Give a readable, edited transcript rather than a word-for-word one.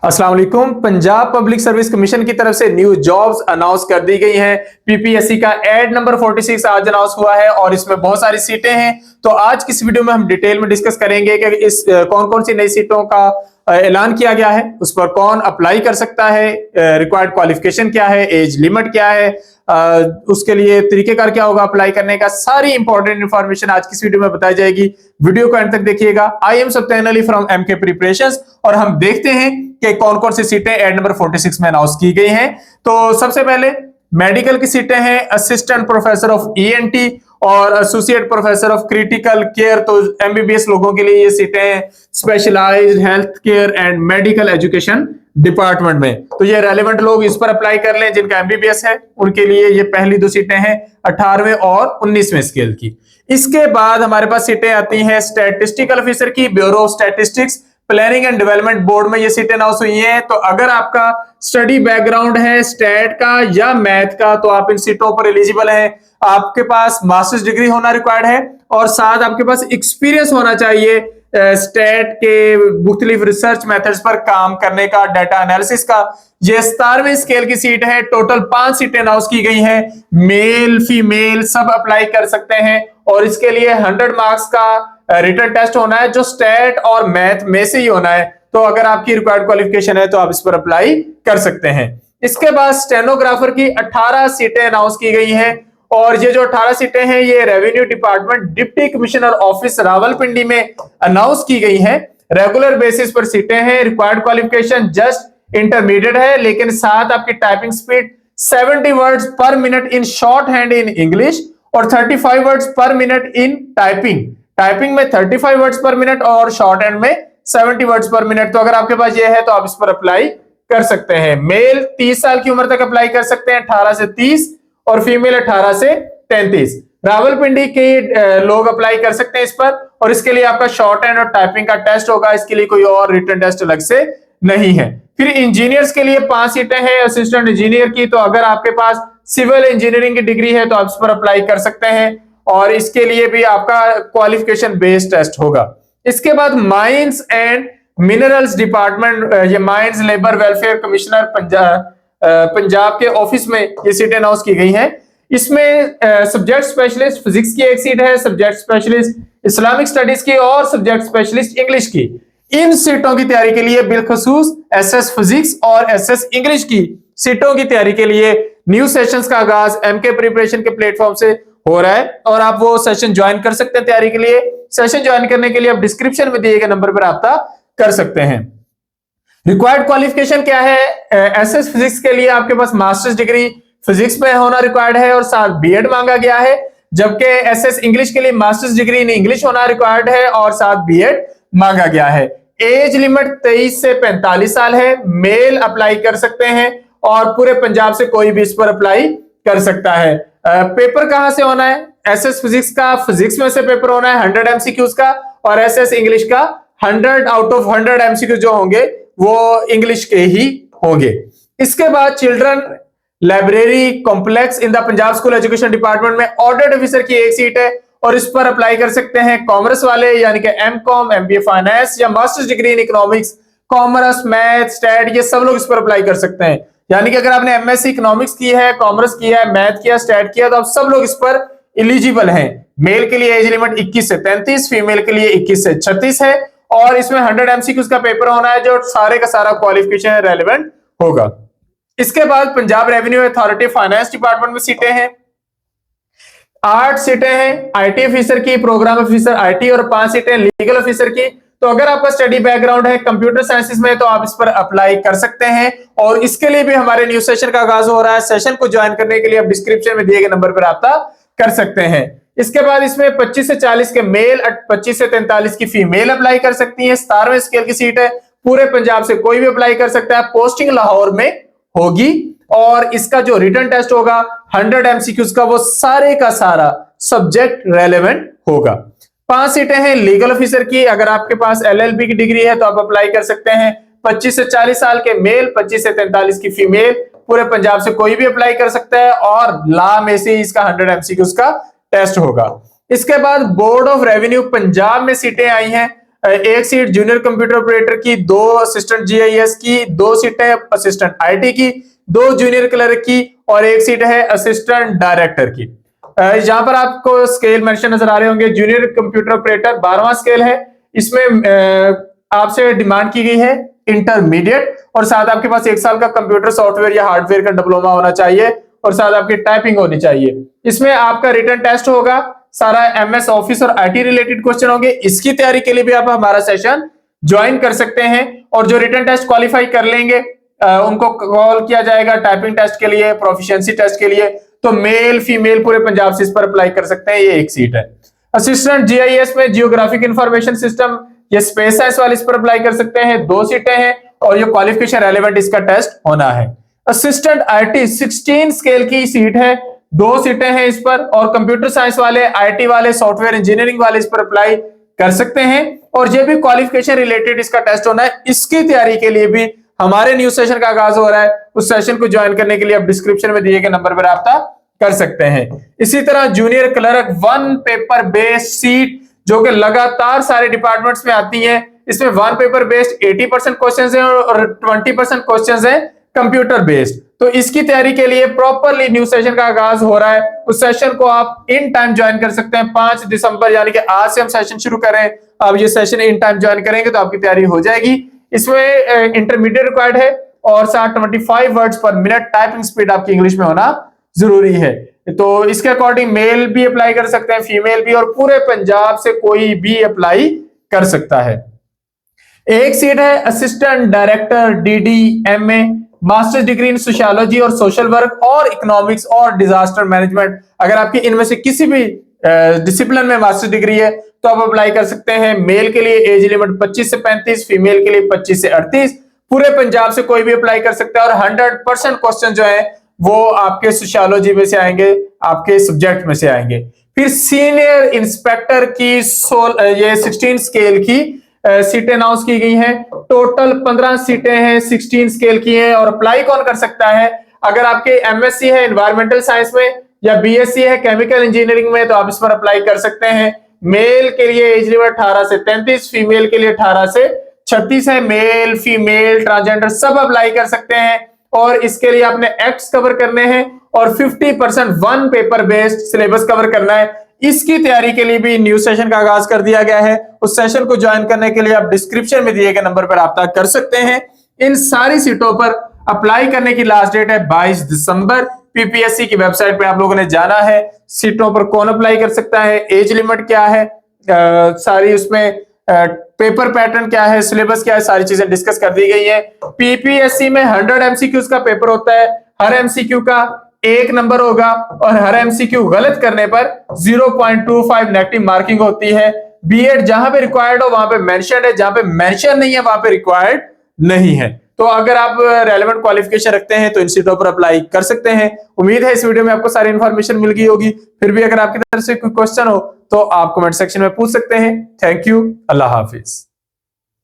अस्सलाम वालेकुम। Punjab public service commission की तरफ से न्यू जॉब्स अनाउंस कर दी गई हैं। पीपीएससी का एड नंबर 46 आज अनाउंस हुआ है और इसमें बहुत सारी सीटें हैं। तो आज की इस वीडियो में हम डिटेल में डिस्कस करेंगे कि इस कौन कौन सी नई सीटों का ऐलान किया गया है, उस पर कौन अप्लाई कर सकता है, रिक्वायर्ड क्वालिफिकेशन क्या है, एज लिमिट क्या है, उसके लिए तरीकेकार क्या होगा अप्लाई करने का। सारी इंपॉर्टेंट इंफॉर्मेशन आज की इस वीडियो में बताई जाएगी। वीडियो को अंत तक देखिएगा। I am Sathyan Ali from MK preparations और हम देखते हैं कि कौन कौन सी सीटें एड नंबर 46 में अनाउंस की गई हैं। तो सबसे पहले मेडिकल की सीटें हैं, असिस्टेंट प्रोफेसर ऑफ ईएनटी और associate professor of critical care. तो एमबीबीएस लोगों के लिए ये सीटें हैं, specialised health care and medical education department में। तो ये रेलेवेंट लोग इस पर अप्लाई कर लें जिनका एमबीबीएस है, उनके लिए ये पहली दो सीटें हैं 18वें और 19वें स्केल की। इसके बाद हमारे पास सीटें आती हैं स्टैटिस्टिकल ऑफिसर की, bureau of statistics, planning and development board में ये सीटें अनाउंस हुई हैं। तो अगर आपका स्टडी बैकग्राउंड है स्टैट का या मैथ का तो आप इन सीटों पर एलिजिबल हैं। आपके पास मास्टर्स डिग्री होना रिक्वायर्ड है और साथ आपके पास एक्सपीरियंस होना चाहिए स्टैट के मुख्तलिफ रिसर्च मेथड्स पर काम करने का, डाटा एनालिसिस का। ये 17वें स्केल की सीट है। टोटल 5 सीटें अनाउंस की गई हैं। मेल फीमेल सब अप्लाई कर सकते हैं और इसके लिए 100 मार्क्स का रिटन टेस्ट होना है जो स्टैट और मैथ में से ही होना है। तो अगर आपकी रिक्वायर्ड क्वालिफिकेशन है तो आप इस पर अप्लाई कर सकते हैं। इसके बाद स्टेनोग्राफर की 18 सीटें अनाउंस की गई हैं और ये जो 18 सीटें हैं ये revenue department deputy commissioner office Rawalpindi में अनाउंस की गई हैं। रेगुलर बेसिस पर सीटें हैं। रिक्वायर्ड क्वालिफिकेशन जस्ट इंटरमीडिएट है, लेकिन साथ आपकी टाइपिंग स्पीड 70 वर्ड्स पर minute in short hand in English और 35 वर्ड्स पर मिनट इन टाइपिंग में 35 वर्ड्स पर मिनट और शॉर्ट हैंड में 70 वर्ड्स पर मिनट। तो अगर आपके पास ये है तो आप इस पर अप्लाई कर सकते हैं। मेल 30 साल की उम्र तक अप्लाई कर सकते हैं, 18 से 30, और फीमेल 18 से 33। रावलपिंडी के लोग अप्लाई कर सकते हैं इस पर और इसके लिए आपका शॉर्ट हैंड और टाइपिंग का टेस्ट होगा। इसके लिए कोई और रिटन टेस्ट अलग से नहीं है। फिर इंजीनियर्स के लिए 5 सीटें हैं असिस्टेंट इंजीनियर की। तो अगर आपके पास सिविल इंजीनियरिंग की डिग्री है तो आप इस पर अप्लाई कर सकते हैं और इसके लिए भी आपका क्वालिफिकेशन बेस्ड टेस्ट होगा। इसके बाद माइंस एंड मिनरल्स डिपार्टमेंट, ये mines labour welfare commissioner Punjab के ऑफिस में ये सीटें अनाउंस की गई हैं। इसमें सब्जेक्ट स्पेशलिस्ट फिजिक्स की एक सीट है, सब्जेक्ट स्पेशलिस्ट इस्लामिक स्टडीज की और सब्जेक्ट स्पेशलिस्ट इंग्लिश की। इन सीटों की तैयारी के लिए बिलखसूस एसएस फिजिक्स और एसएस इंग्लिश की सीटों की तैयारी के लिए न्यू सेशंस का आगाज एमके प्रिपरेशन के प्लेटफॉर्म से हो रहा है और आप वो सेशन ज्वाइन कर सकते हैं। तैयारी के लिए सेशन ज्वाइन करने के लिए आप डिस्क्रिप्शन में दिए गए नंबर पर राब्ता कर सकते हैं। रिक्वायर्ड क्वालिफिकेशन क्या है? एसएस फिजिक्स के लिए आपके पास मास्टर्स डिग्री फिजिक्स में होना रिक्वायर्ड है और साथ बीएड मांगा गया है, जबकि एसएस इंग्लिश के लिए मास्टर्स डिग्री इन इंग्लिश होना रिक्वायर्ड है और साथ बीएड मांगा गया है। एज लिमिट 23 से 45 साल है। मेल अप्लाई कर सकते हैं और पूरे पंजाब से कोई भी इस पर अप्लाई कर सकता है। पेपर कहां से होना है? एसएस फिजिक्स का फिजिक्स में से पेपर होना है 100 एमसीक्यूज का और एसएस इंग्लिश का 100 आउट ऑफ 100 एमसीक्यू जो होंगे वो इंग्लिश के ही होंगे। इसके बाद children library complex in the Punjab school education department में ऑडिट ऑफिसर की एक सीट है और इस पर अप्लाई कर सकते हैं कॉमर्स वाले, यानी कि एमकॉम, एमबीए फाइनेंस या masters degree in economics, commerce, math, stat, ये सब लोग इस पर अप्लाई कर सकते हैं। यानी कि अगर आपने एमएससी इकोनॉमिक्स की है, कॉमर्स किया है, मैथ किया, स्टैट किया तो आप सब लोग इस पर एलिजिबल हैं। मेल के लिए एज लिमिट 21 से 33, फीमेल के लिए 21 से 36 है और इसमें 100 एमसीक्यूज का पेपर होना है जो सारे का सारा क्वालिफिकेशन रेलेवेंट होगा। इसके बाद Punjab revenue authority finance department में सीटें हैं। 8 सीटें हैं आईटी ऑफिसर की, प्रोग्राम ऑफिसर आईटी और 5 सीटें लीगल ऑफिसर की। तो अगर आपका स्टडी बैकग्राउंड है कंप्यूटर साइंसेस में तो आप इस पर अप्लाई कर सकते हैं और इसके लिए भी हमारे न्यू सेशन का आगाज हो रहा है। सेशन को ज्वाइन करने के लिए आप डिस्क्रिप्शन में दिए गए नंबर पर राब्ता कर सकते हैं। इसके बाद इसमें 25 से 40 के मेल, 25 से 43 की फीमेल अप्लाई कर सकती हैं। 17वें स्केल की सीट है। पूरे पंजाब से कोई भी अप्लाई कर सकता है। पोस्टिंग लाहौर में होगी और इसका जो रिटन टेस्ट होगा 100 एमसीक्यूज का, वो सारे का सारा सब्जेक्ट रेलेवेंट होगा। 5 सीटें हैं लीगल ऑफिसर की। अगर आपके पास एलएलबी की डिग्री है तो आप अप्लाई कर सकते हैं। 25 से 40 साल के मेल, 25 से 43 की फीमेल, पूरे पंजाब से कोई भी अप्लाई कर सकता है और लॉ में से इसका 100 एमसीक्यूज का टेस्ट होगा। इसके बाद बोर्ड ऑफ रेवेन्यू पंजाब में सीटें आई हैं। एक सीट जूनियर कंप्यूटर ऑपरेटर की, 2 असिस्टेंट जीआईएस की, 2 सीटें असिस्टेंट आईटी की, 2 जूनियर क्लर्क की और 1 सीट है असिस्टेंट डायरेक्टर की। जहां पर आपको स्केल मेंशन नजर आ रहे होंगे, जूनियर कंप्यूटर ऑपरेटर 12वां स्केल है। इसमें आपसे डिमांड की गई है इंटरमीडिएट और साथ आपके पास 1 साल का कंप्यूटर सॉफ्टवेयर या हार्डवेयर का डिप्लोमा होना चाहिए और साथ आपकी टाइपिंग होनी चाहिए। इसमें आपका रिटन टेस्ट होगा, सारा एमएस ऑफिस और आईटी रिलेटेड क्वेश्चन होंगे। इसकी तैयारी के लिए भी आप हमारा सेशन ज्वाइन कर सकते हैं और जो रिटन टेस्ट क्वालिफाई कर लेंगे उनको कॉल किया जाएगा टाइपिंग टेस्ट के लिए, प्रोफिशिएंसी टेस्ट के लिए। तो मेल फीमेल पूरे पंजाब से इस पर अप्लाई कर सकते हैं। ये 1 सीट है। असिस्टेंट जीआईएस में जियोग्राफिक इंफॉर्मेशन सिस्टम ये स्पेस साइंस वाले इस पर अप्लाई कर सकते हैं। 2 सीटें हैं और ये क्वालिफिकेशन रेलेवेंट इसका टेस्ट होना है। असिस्टेंट आईटी 16 स्केल की सीट है, 2 सीटें हैं इस पर और कंप्यूटर साइंस वाले, आईटी वाले, सॉफ्टवेयर इंजीनियरिंग वाले इस पर अप्लाई कर सकते हैं और ये भी क्वालिफिकेशन रिलेटेड इसका टेस्ट होना है। इसकी तैयारी के लिए भी हमारे न्यू सेशन का आगाज हो रहा है। उस सेशन को ज्वाइन करने के लिए आप डिस्क्रिप्शन में दिए गए नंबर पर राब्ता कर सकते हैं। इसी तरह junior clerk 1 paper based seat जो कि लगातार सारे डिपार्टमेंट्स में आती है। इसमें 1 पेपर बेस्ड 80% क्वेश्चंस हैं और 20% क्वेश्चंस हैं कंप्यूटर बेस्ड। तो इसकी तैयारी के लिए प्रॉपरली न्यू सेशन का आगाज हो रहा है। उस सेशन को आप इन टाइम ज्वाइन कर सकते हैं। 5 दिसंबर यानी कि आज से हम सेशन शुरू करें, आप ये सेशन इन टाइम ज्वाइन करेंगे तो आपकी तैयारी हो जाएगी। इसमें इंटरमीडिएट रिक्वायर्ड है और साथ 25 वर्ड्स पर मिनट टाइपिंग स्पीड आपकी इंग्लिश में होना जरूरी है। तो इसके अकॉर्डिंग मेल भी अप्लाई कर सकते हैं, फीमेल भी, और पूरे पंजाब से कोई भी अप्लाई कर सकता है। 1 सीट है assistant director DDMA, masters degree इन सोशियोलॉजी और सोशल वर्क और इकोनॉमिक्स और डिजास्टर मैनेजमेंट। अगर आपकी इनमें से किसी भी डिसिप्लिन में मास्टर्स डिग्री है तो आप अप्लाई कर सकते हैं। मेल के लिए एज लिमिट 25 से 35, फीमेल के लिए 25 से 38। पूरे पंजाब से कोई भी अप्लाई कर सकता है और 100% क्वेश्चन जो है वो आपके सोशियोलॉजी में से आएंगे, आपके सब्जेक्ट में से आएंगे। फिर सीनियर इंस्पेक्टर की ये 16 स्केल की सीटें अनाउंस की गई हैं। टोटल 15 सीटें हैं, 16 स्केल की हैं। और अप्लाई कौन कर सकता है? अगर आपके एमएससी है एनवायरमेंटल साइंस में या बीएससी है केमिकल इंजीनियरिंग में तो आप इस पर अप्लाई कर सकते हैं। मेल के लिए एज लिमिट 18 से 33, फीमेल के लिए 18 से 36 है। मेल फीमेल ट्रांसजेंडर सब अप्लाई कर सकते हैं और इसके लिए आपने एक्ट्स कवर करने हैं और 50% 1 पेपर बेस्ड सिलेबस कवर करना है। इसकी तैयारी के लिए भी न्यू सेशन का आगाज कर दिया गया है। उस सेशन को ज्वाइन करने के लिए आप डिस्क्रिप्शन में दिए गए नंबर पर रब्ता कर सकते हैं। इन सारी सीटों पर अप्लाई करने की लास्ट डेट है 22 दिसंबर। पीपीएससी की वेबसाइट पे आप लोगों ने जाना है, सीटों पर कौन अप्लाई कर सकता है, एज लिमिट क्या है, सारी उसमें पेपर पैटर्न क्या है, सिलेबस क्या है, सारी चीजें डिस्कस कर दी गई है। पीपीएससी में 100 एमसीक्यूज का पेपर होता है। हर एमसीक्यू का 1 नंबर होगा और हर एमसीक्यू गलत करने पर 0.25 नेगेटिव मार्किंग होती है। बीएड जहां पे रिक्वायर्ड हो वहां पे मेंशन है, जहां पे मेंशन नहीं है वहां पे रिक्वायर्ड नहीं है। तो अगर आप रेलेवेंट क्वालिफिकेशन रखते हैं तो इन सीटों पर अप्लाई कर सकते हैं। उम्मीद है इस वीडियो में आपको सारी इन्फॉर्मेशन मिल गई होगी। फिर भी अगर आपकी तरफ से कोई क्वेश्चन हो तो आप कमेंट सेक्शन में पूछ सकते हैं। Thank you, Allah Hafiz.